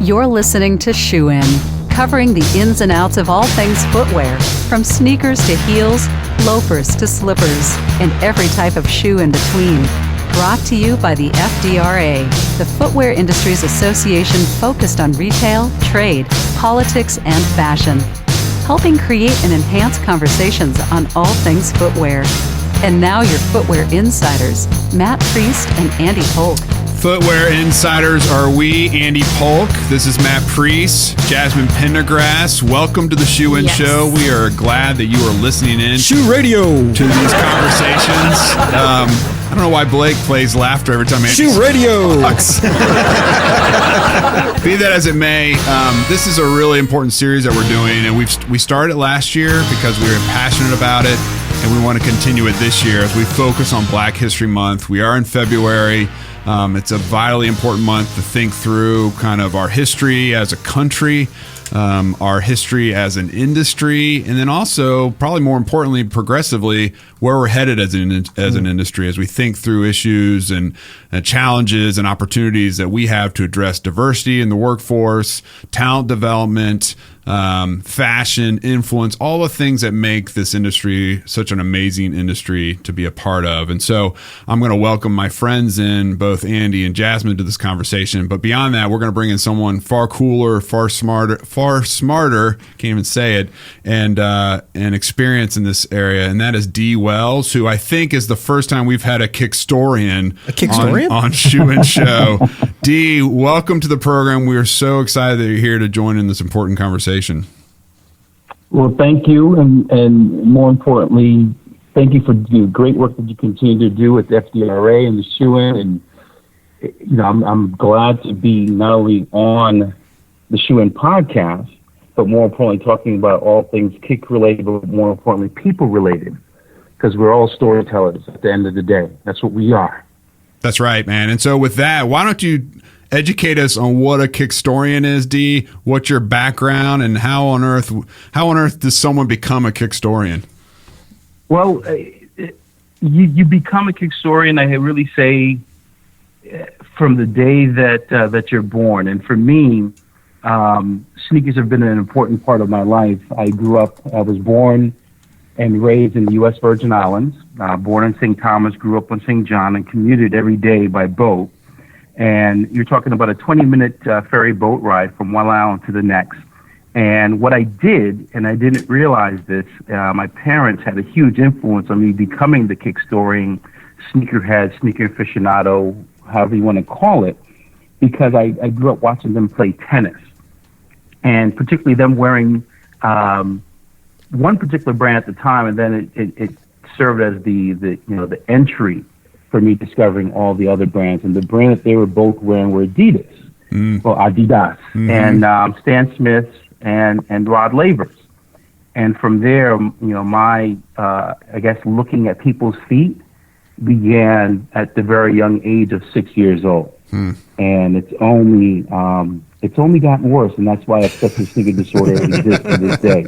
You're listening to Shoe In, covering the ins and outs of all things footwear, from sneakers to heels, loafers to slippers, and every type of shoe in between. Brought to you by the FDRA, the Footwear Industries Association focused on retail, trade, politics, and fashion, helping create and enhance conversations on all things footwear. And now your footwear insiders, Matt Priest and Andy Polk. Footwear insiders are we, Andy Polk. This is Matt Priest, Jasmine Pendergrass. Welcome to the Shoe In Show. We are glad that you are listening in. Shoe Radio. To these conversations. I don't know why Blake plays laughter every time. Shoe Radio. Be that as it may, this is a really important series that we're doing, and we started it last year because we were passionate about it, and we want to continue it this year as we focus on Black History Month. We are in February. It's a vitally important month to think through kind of our history as a country, our history as an industry, and then also, probably more importantly, progressively, where we're headed as an industry as we think through issues and challenges and opportunities that we have to address diversity in the workforce, talent development, fashion, influence, all the things that make this industry such an amazing industry to be a part of. And so I'm going to welcome my friends in, both Andy and Jasmine, to this conversation. But beyond that, we're going to bring in someone far cooler, far smarter, can't even say it, and experience in this area. And that is Dee Wells, who I think is the first time we've had a Kickstorian on Shoe In Show. Dee, welcome to the program. We are so excited that you're here to join in this important conversation. Well, thank you, and more importantly, thank you for the great work that you continue to do with the FDRA and the Shoe In. And I'm glad to be not only on the Shoe In podcast, but more importantly, talking about all things kick related, but more importantly, people related, because we're all storytellers at the end of the day. That's what we are. That's right, man. And so with that, why don't you educate us on what a Kickstorian is, Dee? What's your background, and how on earth does someone become a Kickstorian? Well, you become a Kickstorian, I really say, from the day that you're born. And for me, sneakers have been an important part of my life. I was born and raised in the U.S. Virgin Islands, born in St. Thomas, grew up on St. John, and commuted every day by boat. And you're talking about a 20-minute ferry boat ride from one island to the next. And what I did, and I didn't realize this, my parents had a huge influence on me becoming the Kickstorian sneakerhead, sneaker aficionado, however you want to call it, because I grew up watching them play tennis. And particularly them wearing one particular brand at the time, and then it served as the entry for me discovering all the other brands. And the brand that they were both wearing were Adidas, and Stan Smiths and Rod Laver's. And from there, my I guess looking at people's feet began at the very young age of 6 years old. And it's only gotten worse, and that's why Obsessive Sneaker Disorder exists to this day.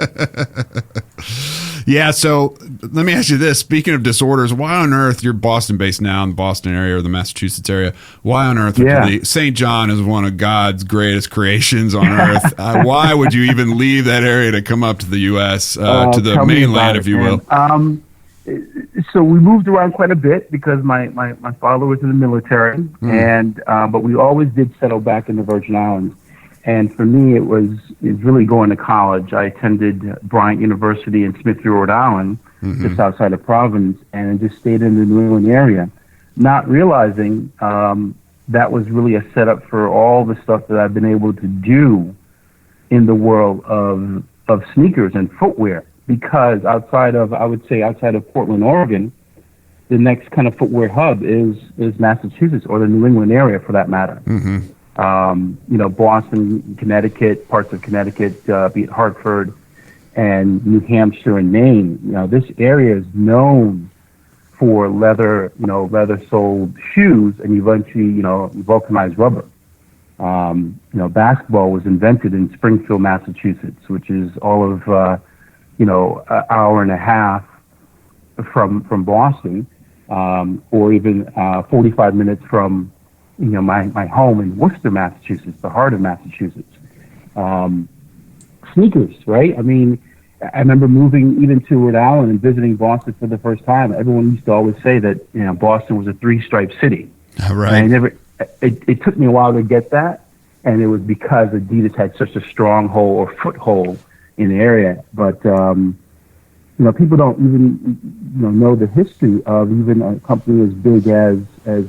Yeah, so let me ask you this. Speaking of disorders, why on earth, you're Boston-based now in the Boston area or the Massachusetts area, why on earth, St. John is one of God's greatest creations on earth. Why would you even leave that area to come up to the U.S., to the mainland, if you will? So we moved around quite a bit because my father was in the military, and but we always did settle back in the Virgin Islands. And for me, it was really going to college. I attended Bryant University in Smithfield, Rhode Island, just outside of Providence, and just stayed in the New England area, not realizing that was really a setup for all the stuff that I've been able to do in the world of sneakers and footwear. Because outside of Portland, Oregon, the next kind of footwear hub is Massachusetts, or the New England area for that matter. Boston, Connecticut, parts of Connecticut, be it Hartford, and New Hampshire and Maine. This area is known for leather-soled shoes, and eventually, vulcanized rubber. Basketball was invented in Springfield, Massachusetts, which is all of an hour and a half from Boston, or even 45 minutes from my home in Worcester, Massachusetts, the heart of Massachusetts. Sneakers, right? I mean, I remember moving even to Rhode Island and visiting Boston for the first time. Everyone used to always say that Boston was a three-stripe city. Right. And it took me a while to get that, and it was because Adidas had such a stronghold or foothold in the area. But people don't even know the history of even a company as big as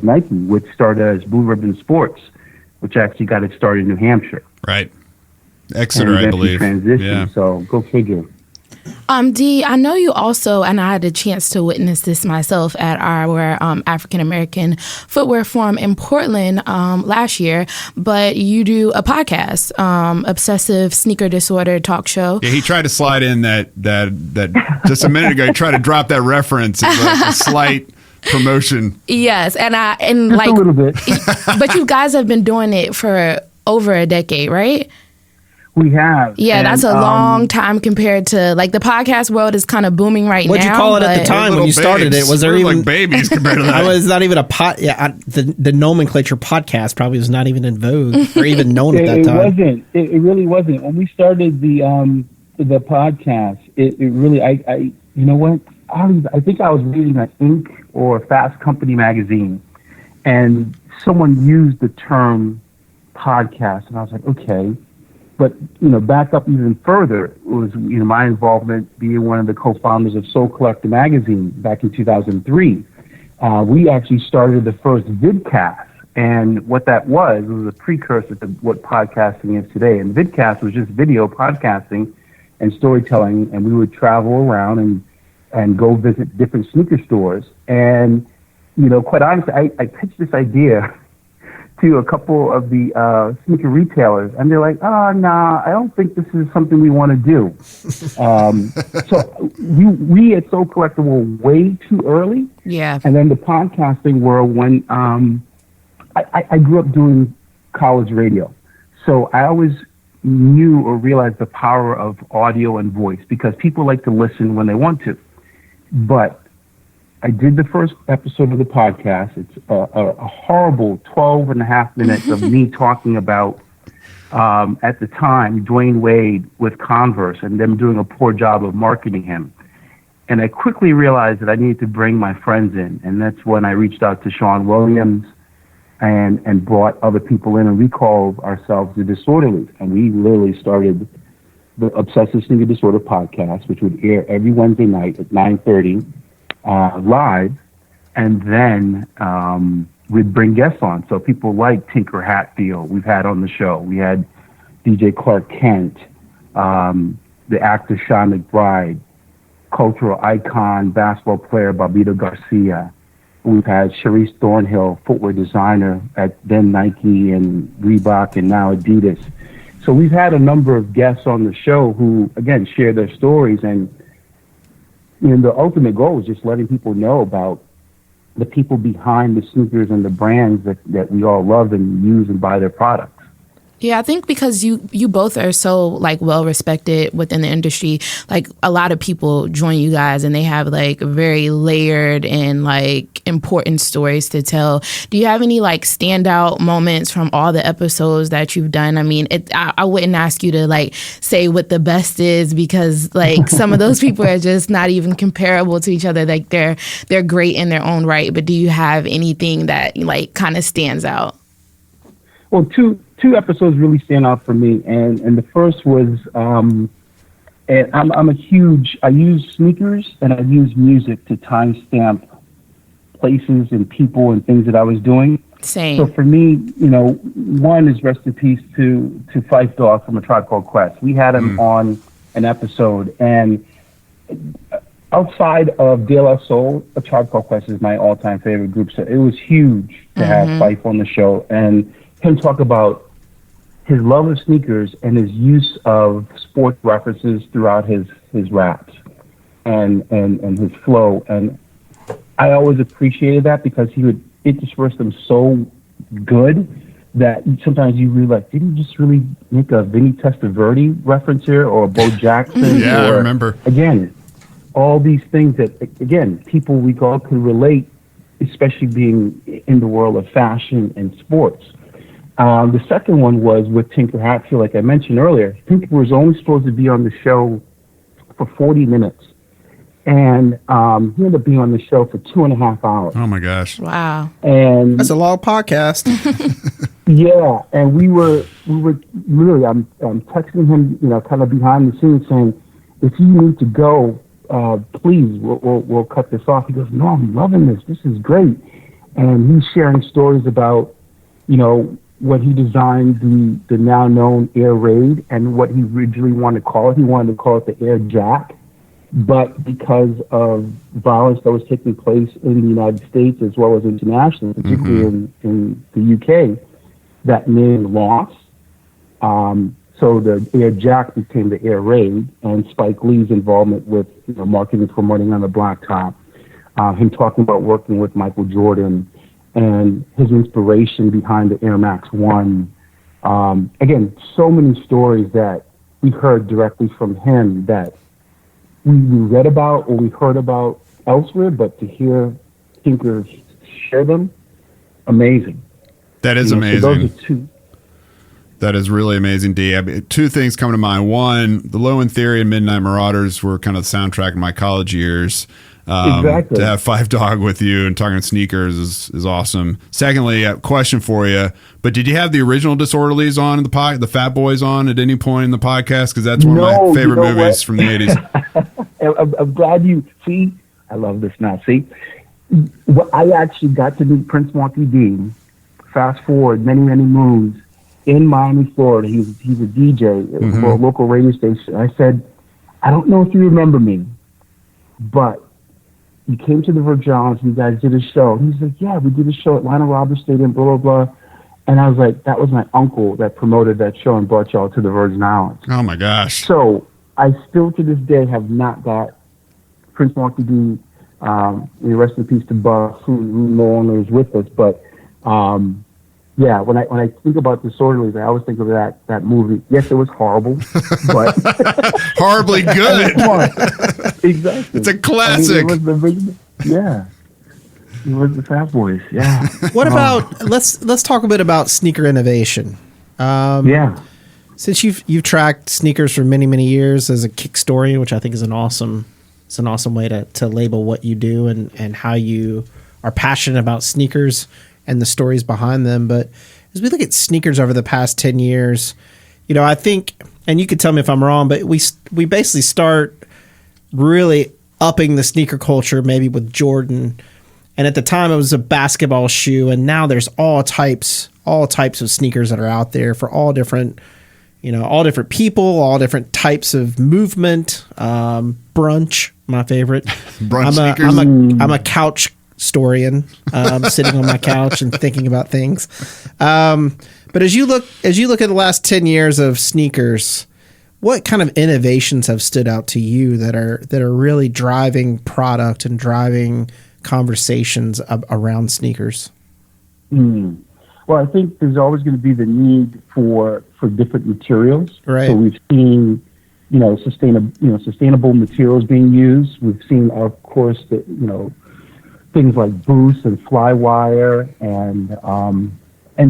Nike, which started as Blue Ribbon Sports, which actually got its start in New Hampshire. Right. Exeter, I believe. Transition, so go figure. Dee, I know you also, and I had a chance to witness this myself at our African American Footwear Forum in Portland last year, but you do a podcast, Obsessive Sneaker Disorder talk show. Yeah, he tried to slide in that just a minute ago. He tried to drop that reference. It's like a slight promotion. Yes, and just like a little bit. But you guys have been doing it for over a decade, right? We have. Yeah, that's a long time compared to, like, the podcast world is kind of booming right now. What'd you call it at the time when you started it? Was there We're even like babies compared to that? I was not even a the nomenclature podcast probably was not even in vogue or even known at that time. It wasn't. It really wasn't. When we started the podcast, it really I you know what? I think I was reading an Inc. or Fast Company magazine, and someone used the term podcast, and I was like, okay. But, back up even further was, my involvement being one of the co-founders of Soul Collector magazine back in 2003. We actually started the first vidcast, and what that was a precursor to what podcasting is today. And vidcast was just video podcasting and storytelling, and we would travel around and go visit different sneaker stores. And, quite honestly, I pitched this idea to a couple of the sneaker retailers, and they're like, "Oh, nah, I don't think this is something we want to do." So we at Soul Collector were way too early. Yeah. And then the podcasting world, when I grew up doing college radio, so I always knew or realized the power of audio and voice because people like to listen when they want to. But I did the first episode of the podcast. It's a horrible 12 and a half minutes of me talking about, at the time, Dwayne Wade with Converse and them doing a poor job of marketing him. And I quickly realized that I needed to bring my friends in. And that's when I reached out to Sean Williams and brought other people in. And we called ourselves the Disorderlies. And we literally started the Obsessive Sneaker Disorder podcast, which would air every Wednesday night at 9:30. Live, and then we'd bring guests on. So people like Tinker Hatfield, we've had on the show. We had DJ Clark Kent, the actor Sean McBride, cultural icon, basketball player Bobito Garcia. We've had Sharice Thornhill, footwear designer at then Nike and Reebok and now Adidas. So we've had a number of guests on the show who, again, share their stories, and the ultimate goal is just letting people know about the people behind the sneakers and the brands that we all love and use and buy their products. Yeah, I think because you both are so, like, well respected within the industry, like, a lot of people join you guys and they have, like, very layered and, like, important stories to tell. Do you have any, like, standout moments from all the episodes that you've done? I mean, I wouldn't ask you to, like, say what the best is because, like, some of those people are just not even comparable to each other. Like, they're great in their own right. But do you have anything that, like, kind of stands out? Well, two episodes really stand out for me, and the first was, and I use sneakers and I use music to timestamp places and people and things that I was doing. Same. So for me, one is rest in peace to Phife Dawg from A Tribe Called Quest. We had him on an episode, and outside of De La Soul, A Tribe Called Quest is my all-time favorite group. So it was huge to have Phife on the show and him talk about his love of sneakers and his use of sports references throughout his raps and his flow. And I always appreciated that because he would intersperse them so good that sometimes you really like, didn't you just really make a Vinny Testaverde reference here or a Bo Jackson? Yeah, or, I remember. Again, all these things that, again, people we all can relate especially being in the world of fashion and sports. The second one was with Tinker Hatfield, like I mentioned earlier. Tinker was only supposed to be on the show for 40 minutes. And he ended up being on the show for 2.5 hours. Oh my gosh! Wow. And That's a long podcast. yeah, and we were really. I'm texting him, kind of behind the scenes, saying, if you need to go, please, we'll cut this off. He goes, no, I'm loving this. This is great. And he's sharing stories about, what he designed the now known Air Raid and what he originally wanted to call it. He wanted to call it the Air Jack. But because of violence that was taking place in the United States as well as internationally, particularly in the UK, that name lost. So the Air Jack became the Air Raid, and Spike Lee's involvement with marketing for Running on the Blacktop, him talking about working with Michael Jordan, and his inspiration behind the Air Max 1. Again, so many stories that we heard directly from him that we read about or we heard about elsewhere, but to hear Tinker share them, amazing. That is amazing. So those are two. That is really amazing, Dee. Two things come to mind. One, The Low End Theory and Midnight Marauders were kind of the soundtrack of my college years. Exactly. To have Phife Dawg with you and talking sneakers is awesome. Secondly, a question for you. But did you have the original Disorderlies on the Fat Boys on at any point in the podcast? Because that's one of my favorite movies from the 80s. I'm glad you see. I love this now. See, I actually got to meet Prince Marky D. Fast forward many moons in Miami, Florida. He's a DJ for a local radio station. I said, I don't know if you remember me, but you came to the Virgin Islands and you guys did a show. And he's like, yeah, we did a show at Lionel Roberts Stadium, blah, blah, blah. And I was like, that was my uncle that promoted that show and brought y'all to the Virgin Islands. Oh, my gosh. So I still to this day have not got Prince Marky D. Rest in peace to Buff, who no longer is with us. But yeah, when I think about Disorderlies, I always think of that movie. Yes, it was horrible, but horribly good. Exactly. It's a classic. It was it was the Fat Boys. Yeah. What about let's talk a bit about sneaker innovation. Yeah. Since you've tracked sneakers for many years as a Kickstorian, which I think is an awesome way to label what you do and how you are passionate about sneakers and the stories behind them. But as we look at sneakers over the past 10 years, I think, and you could tell me if I'm wrong, but we basically start really upping the sneaker culture maybe with Jordan. And at the time it was a basketball shoe, and now there's all types of sneakers that are out there for all different people, all different types of movement. Brunch, my favorite. Brunch sneakers. I'm a couch historian, sitting on my couch and thinking about things. But as you look at the last 10 years of sneakers, what kind of innovations have stood out to you that are really driving product and driving conversations around sneakers? Well, I think there's always going to be the need for different materials. Right. So we've seen, sustainable materials being used. We've seen, of course, things like boost and fly wire and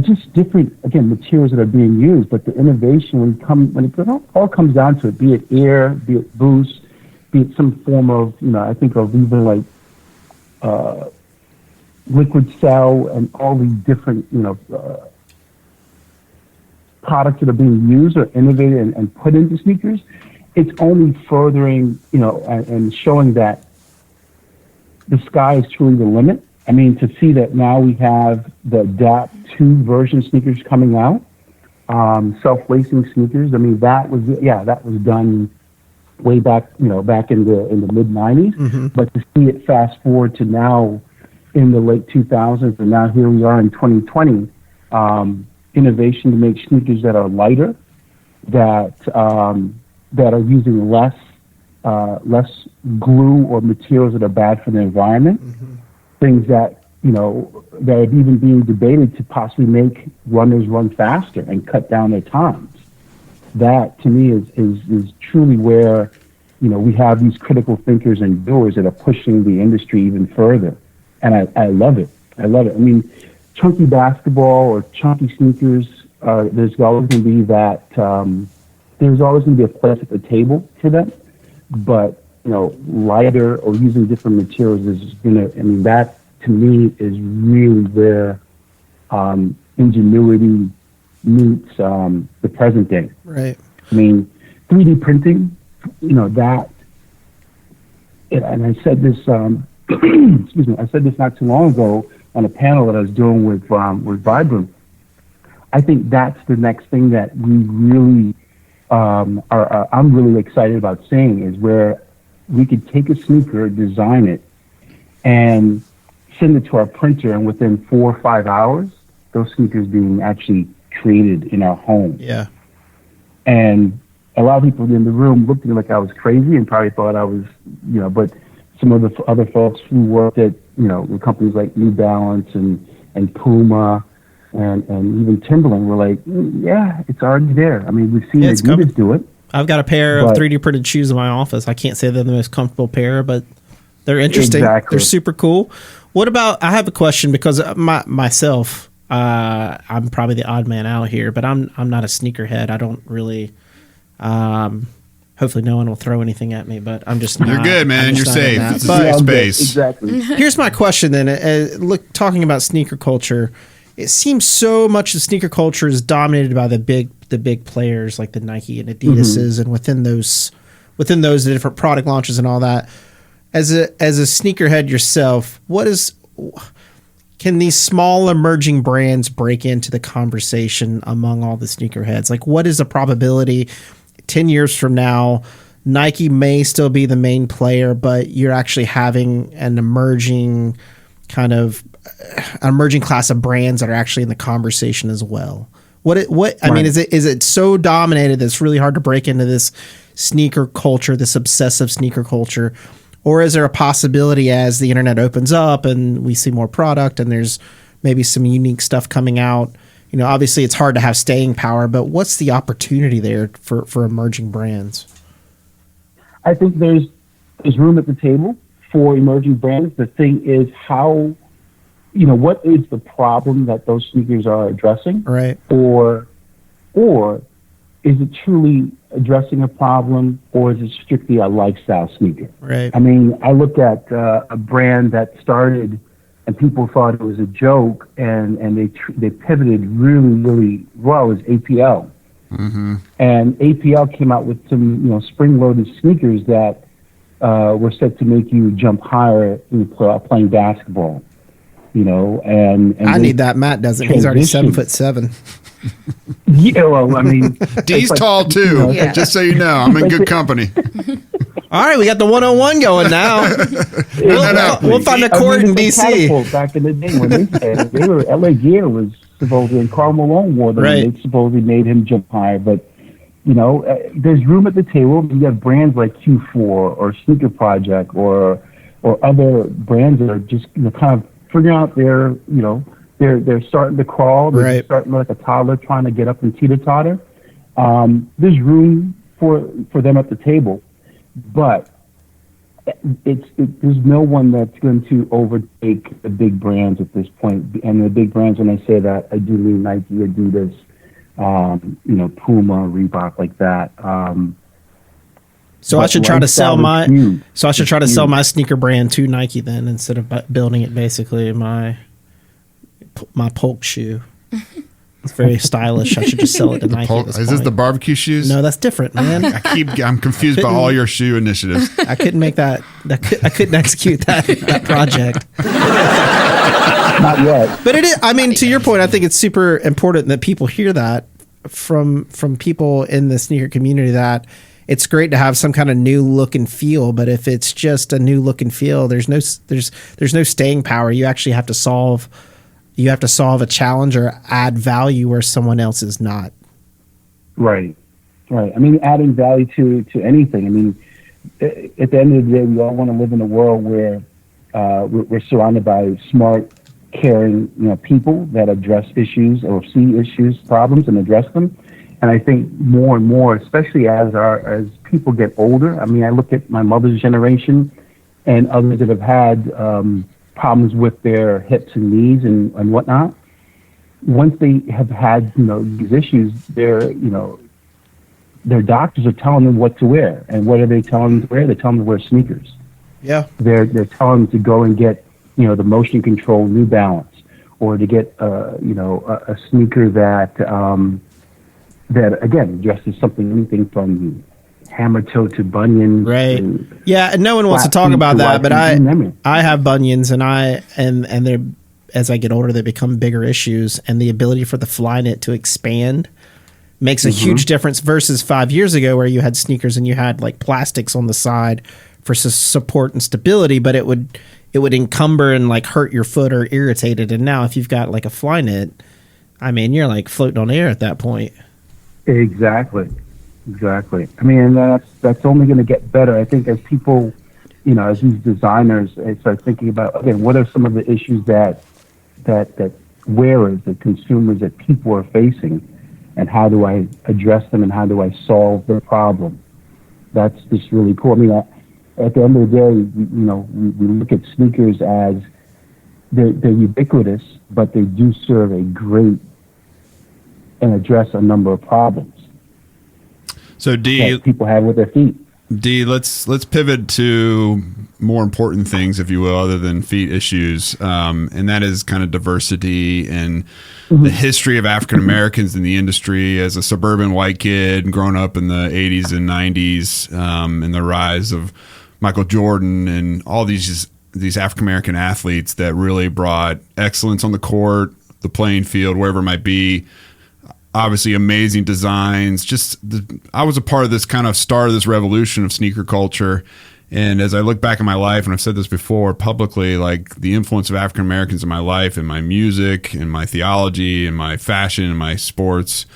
just different, again, materials that are being used. But the innovation, when it all comes down to it, be it air, be it boost, be it some form of, I think of even like liquid cell and all these different, products that are being used or innovated and put into sneakers, it's only furthering, and showing that the sky is truly the limit. I mean, to see that now we have the Adapt 2 version sneakers coming out, self-lacing sneakers. I mean, that was done way back, back in the mid 90s. Mm-hmm. But to see it fast forward to now in the late 2000s, and now here we are in 2020, innovation to make sneakers that are lighter, that are using less glue or materials that are bad for the environment. Mm-hmm. Things that that are even being debated to possibly make runners run faster and cut down their times. That to me is truly where we have these critical thinkers and doers that are pushing the industry even further. and I love it. I love it. I mean, chunky basketball or chunky sneakers. There's always going to be that. There's always going to be a place at the table for them, but lighter or using different materials is going to. I mean, that to me is really where ingenuity meets the present day. Right. I mean, 3D printing. That. And I said this. Excuse me. I said this not too long ago on a panel that I was doing with Vibram. I think that's the next thing that we really I'm really excited about seeing is where we could take a sneaker, design it, and send it to our printer, and within 4 or 5 hours, those sneakers being actually created in our home. Yeah. And a lot of people in the room looked at me like I was crazy and probably thought I was, but some of the other folks who worked at, with companies like New Balance and Puma and even Timberland were like, yeah, it's already there. I mean, we've seen Adidas do it. My I've got a pair of 3D printed shoes in my office. I can't say they're the most comfortable pair, but they're interesting. Exactly. They're super cool. What about, I have a question because myself, I'm probably the odd man out here, but I'm not a sneakerhead. I don't really, hopefully no one will throw anything at me, but I'm just not. You're good, man. You're safe. It's a safe space. Exactly. Here's my question then. Look, talking about sneaker culture, it seems so much of sneaker culture is dominated by the big players like the Nike and Adidas's, and within those the different product launches and all that. As a sneakerhead yourself, can these small emerging brands break into the conversation among all the sneakerheads? Like, what is the probability 10 years from now, Nike may still be the main player, but you're actually having an emerging class of brands that are actually in the conversation as well? I mean, is it so dominated that it's really hard to break into this sneaker culture, this obsessive sneaker culture? Or is there a possibility as the internet opens up and we see more product and there's maybe some unique stuff coming out? You know, obviously it's hard to have staying power, but what's the opportunity there for emerging brands? I think there's room at the table for emerging brands. The thing is what is the problem that those sneakers are addressing? Right. Or is it truly addressing a problem, or is it strictly a lifestyle sneaker? Right. I mean, I look at a brand that started and people thought it was a joke, and they pivoted really, really well. It was APL. Mm-hmm. And APL came out with some spring-loaded sneakers that were set to make you jump higher playing basketball. And I need that. Matt doesn't. He's already 7'7". Yeah, well, I mean, Dee's tall too. Just so you know, I'm in good company. All right, we got the 101 going now. We'll find a court in DC. Back in the day when they were LA Gear was supposedly, and Karl Malone wore them. Right. They supposedly made him jump higher, but there's room at the table. You have brands like Q4 or Sneaker Project or other brands that are just kind of figuring out they're starting to crawl. They're starting like a toddler trying to get up and teeter-totter. There's room for them at the table, but there's no one that's going to overtake the big brands at this point. And the big brands, when I say that, I do mean Nike, Adidas, Puma, Reebok, like that. So I should try to sell my sneaker brand to Nike then, instead of building it basically my Polk shoe. It's very stylish. I should just sell it to Nike. Is this the barbecue shoes? No, that's different, man. I'm confused by all your shoe initiatives. I couldn't make that. I couldn't execute that project. Not yet. But it is. I mean, to your point, I think it's super important that people hear that from people in the sneaker community, that it's great to have some kind of new look and feel, but if it's just a new look and feel, there's no staying power. You actually have to solve a challenge or add value where someone else is not. Right. I mean, adding value to anything. I mean, at the end of the day, we all want to live in a world where we're surrounded by smart, caring, people that address issues or see issues, problems, and address them. And I think more and more, especially as people get older. I mean, I look at my mother's generation and others that have had problems with their hips and knees and whatnot. Once they have had, these issues, their doctors are telling them what to wear. And what are they telling them to wear? They're telling them to wear sneakers. Yeah. They're telling them to go and get, the motion control New Balance, or to get, a sneaker that again addresses anything from hammer toe to bunions. Right. Yeah, and no one wants to talk about that, but I have bunions, and they're, as I get older, they become bigger issues, and the ability for the Flyknit to expand makes a huge difference versus 5 years ago, where you had sneakers and you had like plastics on the side for support and stability, but it would encumber and like hurt your foot or irritate it. And now if you've got like a Flyknit, I mean, you're like floating on air at that point. Exactly. I mean, that's only going to get better. I think as people, as these designers start thinking about, again, what are some of the issues that wearers, the consumers, that people are facing, and how do I address them, and how do I solve the problem? That's just really cool. I mean, at the end of the day, we look at sneakers as they're ubiquitous, but they do serve a great and address a number of problems. So Dee, that people have with their feet. Dee, let's pivot to more important things, if you will, other than feet issues, and that is kind of diversity and the history of African Americans in the industry. As a suburban white kid, growing up in the 80s and 90s, and the rise of Michael Jordan and all these African American athletes that really brought excellence on the court, the playing field, wherever it might be. Obviously amazing designs. I was a part of this kind of start of this revolution of sneaker culture. And as I look back in my life, and I've said this before publicly, like the influence of African Americans in my life, in my music, in my theology, in my fashion, in my sports,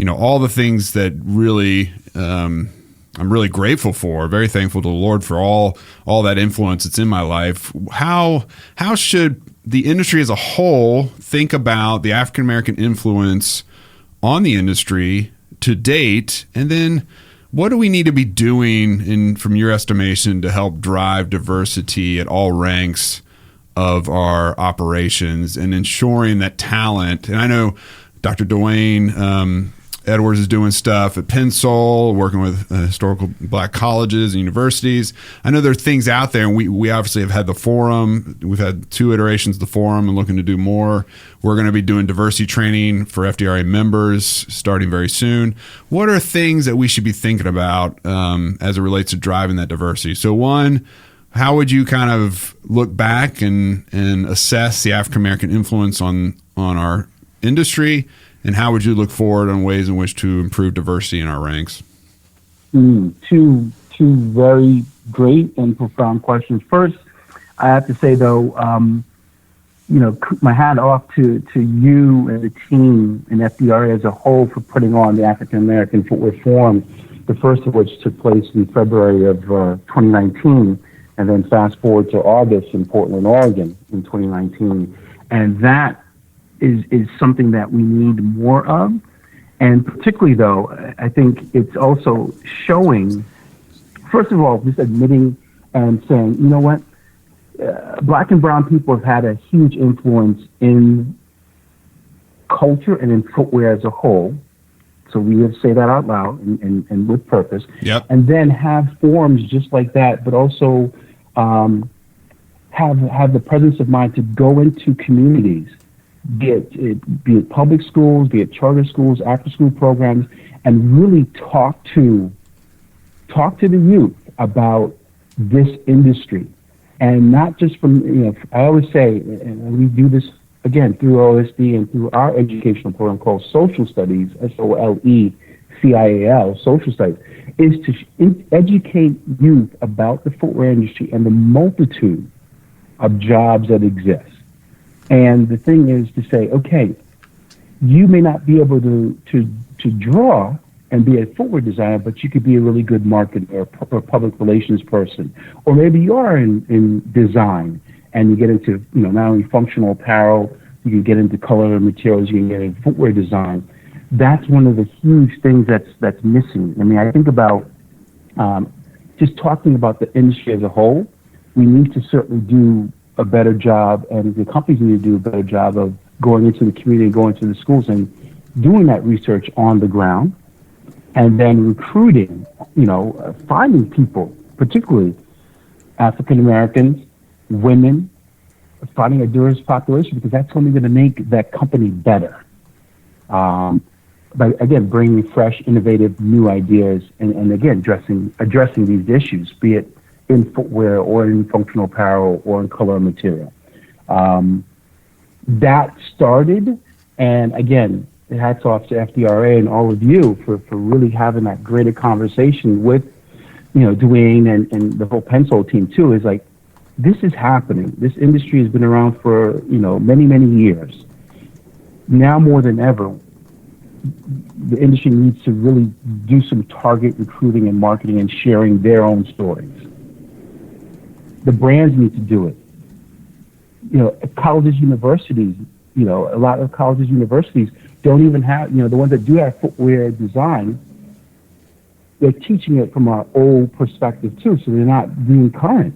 all the things that really I'm really grateful for, very thankful to the Lord for all that influence that's in my life. How should the industry as a whole think about the African American influence on the industry to date, and then what do we need to be doing, from your estimation, to help drive diversity at all ranks of our operations and ensuring that talent? And I know Dr. Dwayne Edwards is doing stuff at Pensol, working with historical black colleges and universities. I know there are things out there, and we obviously have had the forum. We've had 2 iterations of the forum and looking to do more. We're going to be doing diversity training for FDRA members starting very soon. What are things that we should be thinking about as it relates to driving that diversity? So one, how would you kind of look back and assess the African American influence on our industry? And how would you look forward on ways in which to improve diversity in our ranks? Two very great and profound questions. First, I have to say, though, my hat off to you and the team and FDRA as a whole for putting on the African American Footwear Forum, the first of which took place in February of 2019, and then fast forward to August in Portland, Oregon in 2019. And that is something that we need more of. And particularly, though, I think it's also showing, first of all, just admitting and saying, you know what, black and brown people have had a huge influence in culture and in footwear as a whole. So we have to say that out loud and with purpose. Yep. And then have forums just like that, but also have the presence of mind to go into communities, be it public schools, be it charter schools, after-school programs, and really talk to the youth about this industry. And not just from, I always say, and we do this, again, through OSD and through our educational program called Social Studies, SOLECIAL, Social Studies, is to educate youth about the footwear industry and the multitude of jobs that exist. And the thing is to say, okay, you may not be able to draw and be a footwear designer, but you could be a really good marketer or public relations person. Or maybe you are in design and you get into, not only functional apparel, you can get into color and materials, you can get into footwear design. That's one of the huge things that's missing. I mean, I think about just talking about the industry as a whole. We need to certainly do a better job, and the companies need to do a better job of going into the community, going to the schools, and doing that research on the ground, and then recruiting, finding people, particularly African Americans, women, finding a diverse population, because that's only going to make that company better. But again, bringing fresh, innovative, new ideas, and again, addressing these issues, be it in footwear or in functional apparel or in color and material. That started, and again, hats off to FDRA and all of you for really having that greater conversation with, Dwayne and the whole Pencil team too, is like, this is happening. This industry has been around for, many, many years. Now more than ever, the industry needs to really do some target recruiting and marketing and sharing their own stories. The brands need to do it. Colleges, universities, a lot of colleges, universities don't even have, the ones that do have footwear design, they're teaching it from our old perspective too, so they're not being current.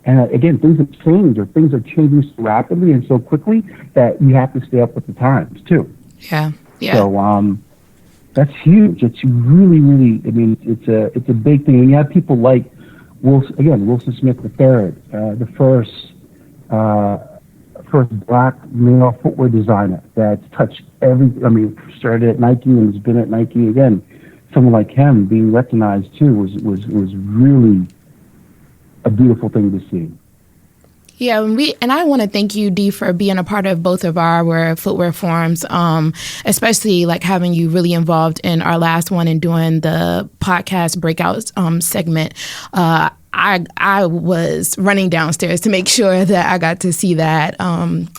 And again, things have changed, or things are changing so rapidly and so quickly that you have to stay up with the times too. Yeah. So that's huge. It's really, really. I mean, it's a big thing. And you have people like Wilson Smith III, the first Black male footwear designer that's touched started at Nike and has been at Nike again. Someone like him being recognized too was really a beautiful thing to see. Yeah, and I want to thank you, Dee, for being a part of both of our footwear forums, especially like having you really involved in our last one and doing the podcast breakout segment. I was running downstairs to make sure that I got to see that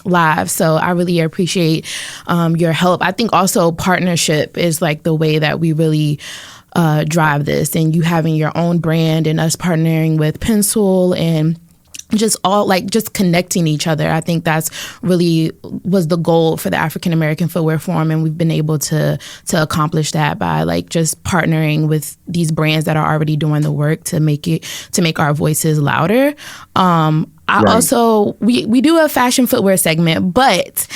live. So I really appreciate your help. I think also partnership is like the way that we really drive this, and you having your own brand and us partnering with Pencil and just connecting each other. I think that's really was the goal for the African American Footwear Forum, and we've been able to accomplish that by like just partnering with these brands that are already doing the work to make our voices louder. I also, we do a fashion footwear segment, but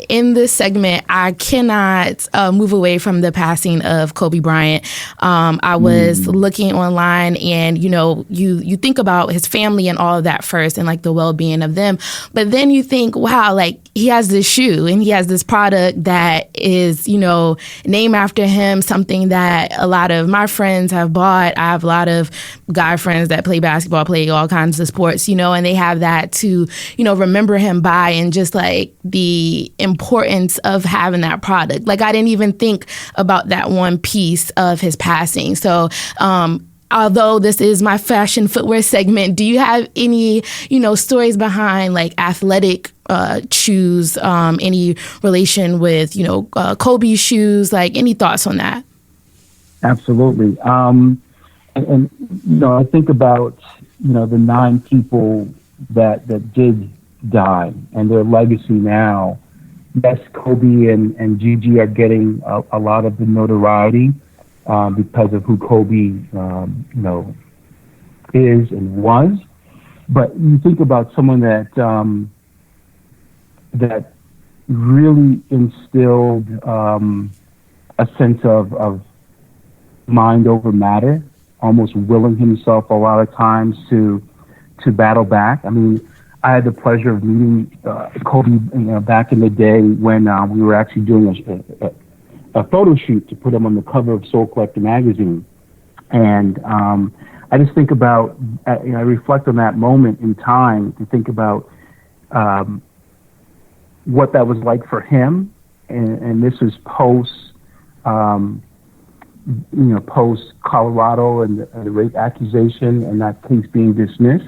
in this segment, I cannot move away from the passing of Kobe Bryant. I was looking online, and, you think about his family and all of that first and like the well-being of them. But then you think, wow, like he has this shoe and he has this product that is, named after him, something that a lot of my friends have bought. I have a lot of guy friends that play basketball, play all kinds of sports, and they have that to, remember him by, and just like the importance of having that product. Like I didn't even think about that one piece of his passing. So, although this is my fashion footwear segment, do you have any, stories behind like athletic shoes, any relation with, Kobe's shoes, like any thoughts on that? Absolutely. And I think about, the 9 people that did die and their legacy now. Yes, Kobe and Gigi are getting a lot of the notoriety because of who Kobe, is and was. But you think about someone that that really instilled a sense of mind over matter, almost willing himself a lot of times to battle back. I mean, I had the pleasure of meeting Kobe, back in the day when we were actually doing a photo shoot to put him on the cover of Soul Collector magazine. And I just think about, I reflect on that moment in time to think about what that was like for him. And this was post Colorado and the rape accusation and that case being dismissed.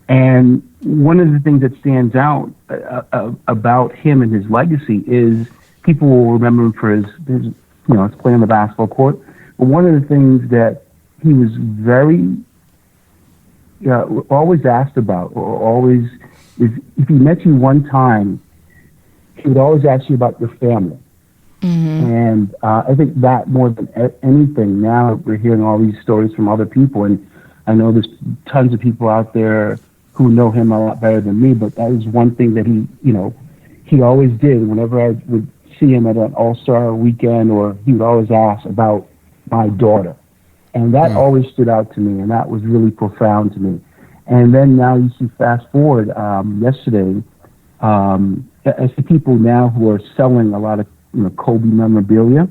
And one of the things that stands out about him and his legacy is people will remember him for his play on the basketball court. But one of the things that he was very always asked about, or always, is if he met you one time, he would always ask you about your family. Mm-hmm. And I think that more than anything, now we're hearing all these stories from other people, and I know there's tons of people out there who know him a lot better than me, but that was one thing that he always did. Whenever I would see him at an All-Star weekend, or he would always ask about my daughter. And that always stood out to me, and that was really profound to me. And then now you see, fast forward, yesterday, as the people now who are selling a lot of Kobe memorabilia,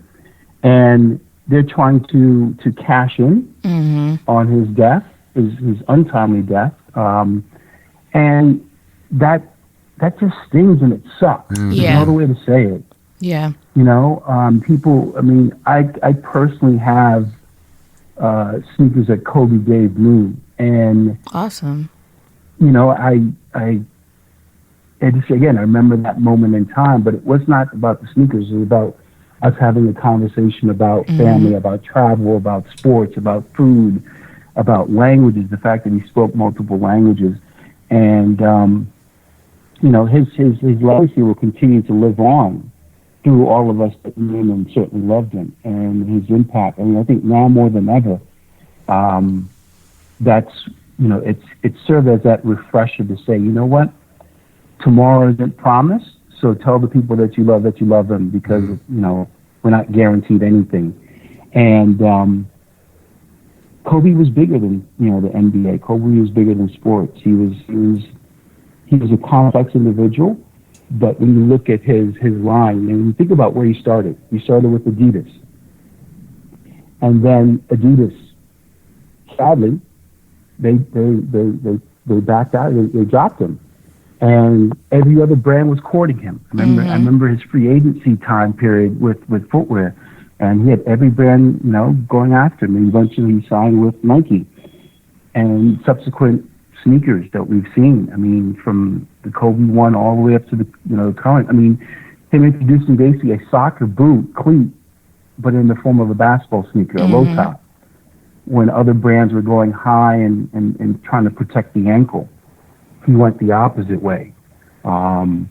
and they're trying to cash in on his death, his untimely death, and that just stings and it sucks. There's no other way to say it. Yeah. People. I mean, I personally have sneakers that Kobe gave me, and awesome. I just, again, I remember that moment in time, but it was not about the sneakers. It was about us having a conversation about family, about travel, about sports, about food, about languages, the fact that he spoke multiple languages. And, his legacy will continue to live on through all of us that knew him and certainly loved him, and his impact. I mean, I think now more than ever, it served as that refresher to say, you know what? Tomorrow isn't promised, so tell the people that you love them, because we're not guaranteed anything. And Kobe was bigger than the NBA. Kobe was bigger than sports. He was a complex individual, but when you look at his line, and when you think about where he started with Adidas, and then Adidas, sadly, they backed out. They dropped him. And every other brand was courting him. I remember his free agency time period with footwear, and he had every brand, going after him. And eventually he signed with Nike. And subsequent sneakers that we've seen, I mean, from the Kobe one all the way up to the current. I mean, him introducing basically a soccer boot, cleat, but in the form of a basketball sneaker, a low top, when other brands were going high and trying to protect the ankle. He went the opposite way. And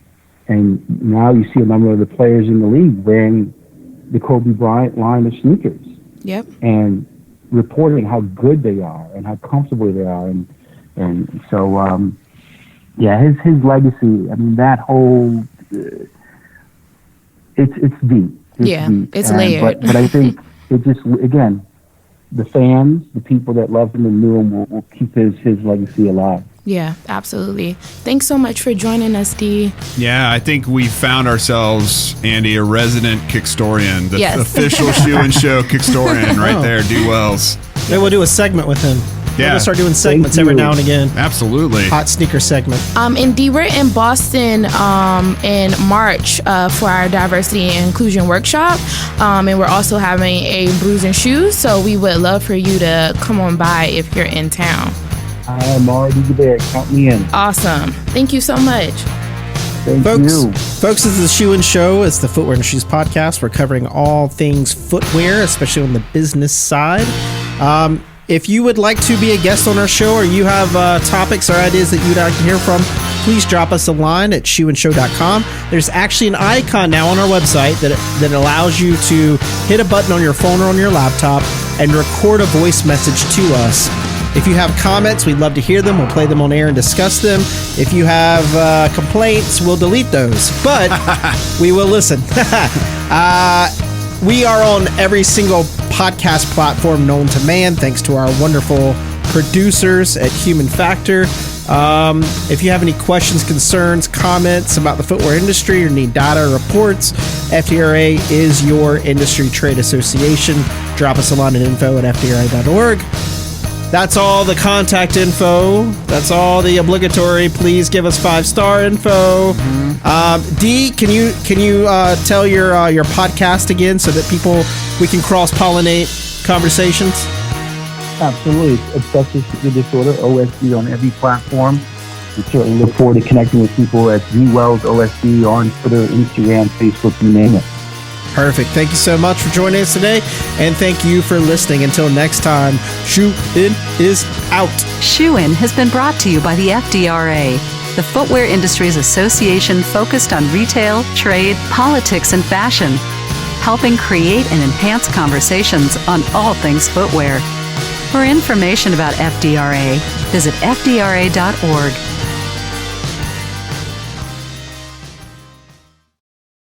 now you see a number of the players in the league wearing the Kobe Bryant line of sneakers. Yep. And reporting how good they are and how comfortable they are. And so, his legacy, I mean, that whole, it's deep. It's layered. But I think it just, again, the fans, the people that loved him and knew him will keep his legacy alive. Yeah, absolutely. Thanks so much for joining us, Dee. Yeah, I think we found ourselves, Andy, a resident Kickstorian, the official Shoe and Show Kickstorian right there, Dee Wells. Maybe we'll do a segment with him. Yeah. We'll start doing segments every now and again. Absolutely. Hot sneaker segment. And Dee, we're in Boston in March for our diversity and inclusion workshop. And we're also having a Brews and Shoes. So we would love for you to come on by if you're in town. I am already there. Count me in. Awesome. Thank you so much. Thank you. Folks, this is the Shoe and Show. It's the Footwear and Shoes podcast. We're covering all things footwear, especially on the business side. If you would like to be a guest on our show, or you have topics or ideas that you'd like to hear from, please drop us a line at shoeandshow.com. There's actually an icon now on our website that allows you to hit a button on your phone or on your laptop and record a voice message to us. If you have comments, we'd love to hear them. We'll play them on air and discuss them. If you have complaints, we'll delete those. But we will listen. We are on every single podcast platform known to man, thanks to our wonderful producers at Human Factor. If you have any questions, concerns, comments about the footwear industry, or need data or reports, FDRA is your industry trade association. Drop us a line at info@fdra.org. That's all the contact info. That's all the obligatory. Please give us 5-star info. Dee, can you tell your podcast again so that we can cross-pollinate conversations? Absolutely. Obsessive Sneaker Disorder, OSD on every platform. We certainly look forward to connecting with people at Dee Wells OSD on Twitter, Instagram, Facebook, you name it. Perfect. Thank you so much for joining us today, and thank you for listening. Until next time, Shoe In is out. Shoe In has been brought to you by the FDRA, the Footwear Industries Association focused on retail, trade, politics, and fashion, helping create and enhance conversations on all things footwear. For information about FDRA, Visit FDRA.org